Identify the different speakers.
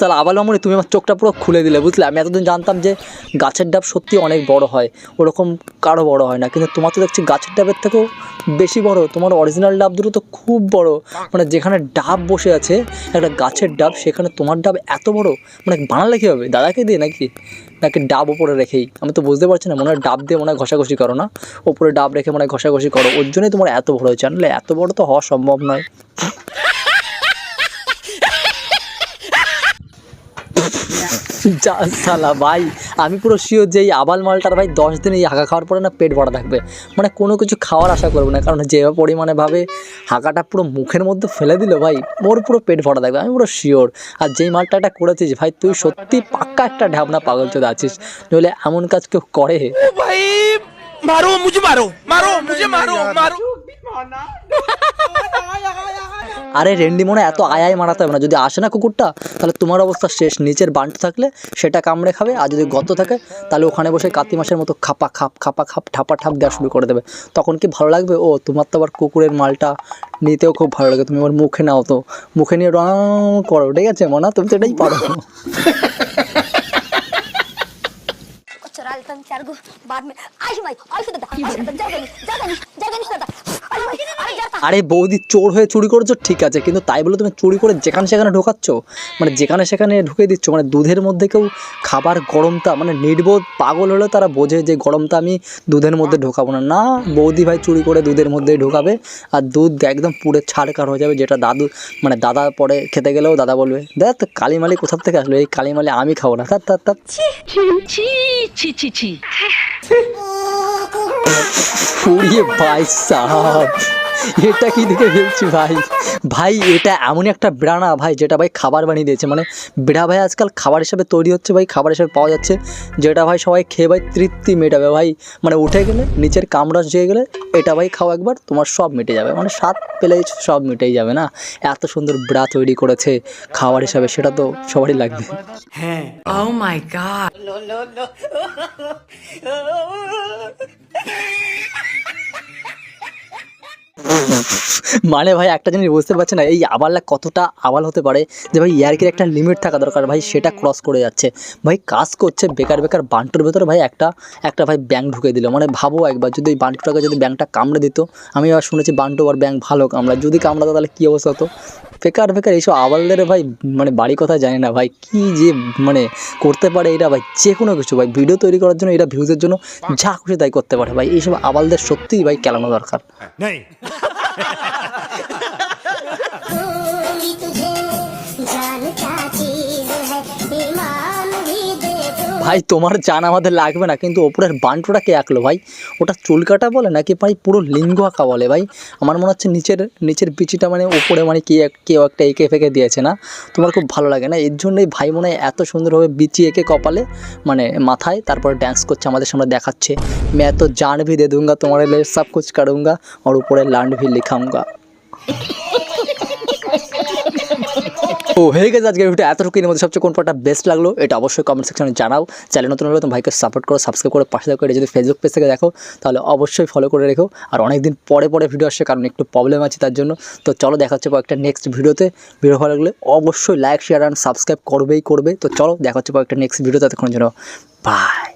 Speaker 1: সালা আবাল মামুনি, তুমি আমার চোখটা পুরো খুলে দিলে, বুঝলে? আমি এতদিন জানতাম যে গাছের ডাব সত্যি অনেক বড় হয়, ওরকম কারো বড় হয় না, কিন্তু তোমার তো দেখছি গাছের ডাবের থেকেও বেশি বড়। তোমার অরিজিনাল ডাব দুটো তো খুব বড়, মানে যেখানে ডাব বসে আছে একটা গাছের ডাব, সেখানে তোমার ডাব এত বড়। মানে বানালে কী হবে, দাদাকে দিয়ে নাকি নাকি ডাব ওপরে রেখেই? আমি তো বুঝতে পারছি না, মনে হয় ডাব দিয়ে মনে হয় ঘষাঘষি করো না, ওপরে ডাব রেখে মনে হয় ঘষাঘষি করো, ওর জন্যই তোমার এত বড় হয়েছে। আনলে এত বড় তো হওয়া সম্ভব নয়। যা সালা ভাই, আমি পুরো শিওর যে এই আবাল মালটার ভাই 10 দিন এই হাঁকা খাওয়ার পরে না পেট ভরা থাকবে, মানে কোনো কিছু খাওয়ার আশা করবো না, কারণ যে পরিমাণে ভাবে হাঁকাটা পুরো মুখের মধ্যে ফেলে দিল ভাই, মোর পুরো পেট ভরা থাকবে, আমি পুরো শিওর। আর যেই মালটা এটা করেছিস ভাই, তুই সত্যি পাক্কা একটা ঢ্যাবনা পাগল চোদা আছিস, নইলে এমন কাজ কেউ করে?
Speaker 2: भाई मारो मुझे, मारो मारो मुझे, मारो मारो।
Speaker 1: আরে রেন্ডি মনে এত আয় মারাতে হবে না, যদি আসে না কুকুরটা তাহলে তোমার অবস্থা শেষ। নিচের বান্ট থাকলে সেটা কামড়ে খাবে, আর যদি গর্ত থাকে তাহলে ওখানে বসে কাতি মাসের মতো খাপা খাপ ঠাপা ঠাপ দেওয়া শুরু করে দেবে। তখন কি ভালো লাগবে? ও তোমার তো আবার কুকুরের মালটা নিতেও খুব ভালো লাগে, তুমি আবার মুখে নাও, তো মুখে নিয়ে রং করো, ঠিক আছে মনা? তুমি তো এটাই পারো। আরে বৌদি, চোর হয়ে চুরি করেছো ঠিক আছে, কিন্তু তাই বলে তুমি চুরি করে যেখানে সেখানে ঢোকাচ্ছ, মানে যেখানে সেখানে ঢুকে দিচ্ছ। মানে দুধের মধ্যে কেউ খাবার গরমটা, মানে নির্বোধ পাগল হলে তারা বোঝে যে গরমটা আমি দুধের মধ্যে ঢোকাবো না। না বৌদি ভাই, চুরি করে দুধের মধ্যেই ঢোকাবে, আর দুধ একদম পুরো ছাড়কার হয়ে যাবে, যেটা দাদু মানে দাদা পরে খেতে গেলেও দাদা বলবে, দেখ কালিমালি কোথার থেকে আসলো, এই কালিমালি আমি খাবো না। পুড়িয়ে ভাই সাহাব, এটা কি দেখে ফেলছি ভাই? ভাই এটা এমন একটা বেড়া ভাই, যেটা ভাই খাবার বানিয়ে দিয়েছে, মানে বেড়া ভাই আজকাল খাবার হিসাবে তৈরি হচ্ছে ভাই, খাবার হিসাবে পাওয়া যাচ্ছে, যেটা ভাই সবাই খেয়ে ভাই তৃপ্তি মেটাবে ভাই। মানে উঠে গেলে নিচের কামড়া যেয়ে গেলে এটা ভাই খাও একবার, তোমার সব মিটে যাবে, মানে স্বাদ পেলেই সব মিটেই যাবে না। এত সুন্দর বেড়া তৈরি করেছে খাবার হিসাবে, সেটা তো সবারই লাগবে।
Speaker 2: है
Speaker 3: Oh my god.
Speaker 1: মানে ভাই একটা জিনিস বুঝতে পারছে না, এই আবালটা কতটা আবাল হতে পারে, যে ভাই ইয়ার্কির একটা লিমিট থাকা দরকার ভাই, সেটা ক্রস করে যাচ্ছে ভাই। কাজ করছে বেকার বেকার, বান্টুর ভেতরে ভাই একটা ভাই ব্যাং ঢুকে দিল। মানে ভাবো একবার, যদি এই বান্টুটাকে যদি ব্যাংটা কামড়ে দিত, আমি আবার শুনেছি বান্টু আর ব্যাং ভালো কামড়ায়, যদি কামড়াতো তাহলে কী অবস্থা হতো? বেকার বেকার এইসব আবালদের ভাই, মানে বাড়ি কথা জানি না ভাই, কি যে মানে করতে পারে এরা ভাই, যে কোনো কিছু ভাই ভিডিও তৈরি করার জন্য, এরা ভিউজের জন্য যা খুশি তাই করতে পারে ভাই। এইসব আবালদের সত্যিই ভাই কেলানো দরকার।
Speaker 2: नहीं।
Speaker 1: ভাই তোমার জান আমাদের লাগবে না, কিন্তু ওপরের বান্টুটা কে আঁকলো ভাই? ওটা চুল কাটা বলে নাকি ভাই পুরো লিঙ্গ আঁকা বলে ভাই? আমার মনে হচ্ছে নিচের বিচিটা মানে উপরে মানে কেউ একটা এঁকে ফেঁকে দিয়েছে না? তোমার খুব ভালো লাগে না? এর জন্যই ভাই মনে হয় এত সুন্দরভাবে বিচি এঁকে কপালে মানে মাথায়, তারপর ড্যান্স করছে আমাদের সামনে দেখাচ্ছে, मैं तो जान भी दे दूंगा तुम्हारे लिए, सब कुछ करूँगा और ऊपर लैंड भी लिखाऊंगा। ও হয়ে গেছে আজকের ভিডিও এতটুকুর মধ্যে সবচেয়ে কোন পার্টটা বেস্ট লাগলো এটা অবশ্যই কমেন্ট সেকশনে জানাও। চ্যানেল নতুন হলে তুমি ভাইকে সাপোর্ট করো, সাবস্ক্রাইব করে পাশে থাকো। যদি ফেসবুক পেজ থেকে দেখো তাহলে অবশ্যই ফলো করে রেখো। আর অনেকদিন পরে ভিডিও আসছে, কারণ একটু প্রবলেম আছে তার জন্য। তো চলো দেখা হচ্ছে একটা নেক্সট ভিডিওতে। ভিডিও ভালো লাগলে অবশ্যই লাইক শেয়ার অ্যান্ড সাবস্ক্রাইব করবে। তো চলো দেখা হচ্ছে একটা নেক্সট ভিডিওতে, ততক্ষণের জন্য বাই।